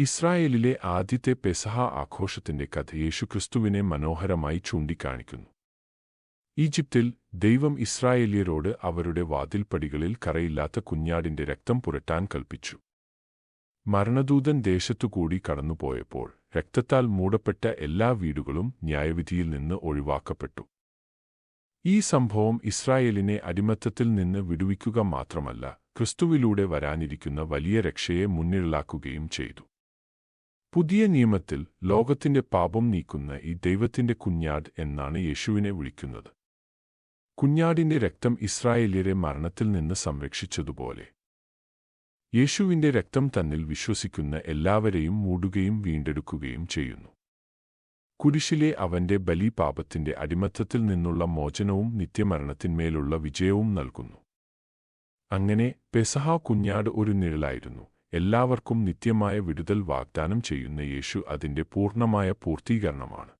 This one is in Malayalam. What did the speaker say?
ഇസ്രായേലിലെ ആദ്യത്തെ പെസഹ ആഘോഷത്തിന്റെ കഥ യേശുക്രിസ്തുവിനെ മനോഹരമായി ചൂണ്ടിക്കാണിക്കുന്നു. ഈജിപ്തിൽ ദൈവം ഇസ്രായേല്യരോട് അവരുടെ വാതിൽപ്പടികളിൽ കറയില്ലാത്ത കുഞ്ഞാടിന്റെ രക്തം പുരട്ടാൻ കൽപ്പിച്ചു. മരണദൂതൻ ദേശത്തുകൂടി കടന്നുപോയപ്പോൾ രക്തത്താൽ മൂടപ്പെട്ട എല്ലാ വീടുകളും ന്യായവിധിയിൽ നിന്ന് ഒഴിവാക്കപ്പെട്ടു. ഈ സംഭവം ഇസ്രായേലിനെ അടിമത്തത്തിൽ നിന്ന് വിടുവിക്കുക മാത്രമല്ല, ക്രിസ്തുവിലൂടെ വരാനിരിക്കുന്ന വലിയ രക്ഷയെ മുന്നിലാക്കുകയും ചെയ്തു. പുതിയ നിയമത്തിൽ ലോകത്തിന്റെ പാപം നീക്കുന്ന ഈ ദൈവത്തിന്റെ കുഞ്ഞാട് എന്നാണ് യേശുവിനെ വിളിക്കുന്നത്. കുഞ്ഞാടിന്റെ രക്തം ഇസ്രായേല്യരെ മരണത്തിൽ നിന്ന് സംരക്ഷിച്ചതുപോലെ യേശുവിന്റെ രക്തം തന്നിൽ വിശ്വസിക്കുന്ന എല്ലാവരെയും മൂടുകയും വീണ്ടെടുക്കുകയും ചെയ്യുന്നു. കുരിശിലെ അവന്റെ ബലി പാപത്തിന്റെ അടിമത്തത്തിൽ നിന്നുള്ള മോചനവും നിത്യമരണത്തിന്മേലുള്ള വിജയവും നൽകുന്നു. അങ്ങനെ പെസഹ കുഞ്ഞാട് ഒരു നിഴലായിരുന്നു. എല്ലാവർക്കും നിത്യമായ വിടുതൽ വാഗ്ദാനം ചെയ്യുന്ന യേശു അതിന്റെ പൂർണ്ണമായ പൂർത്തീകരണമാണ്.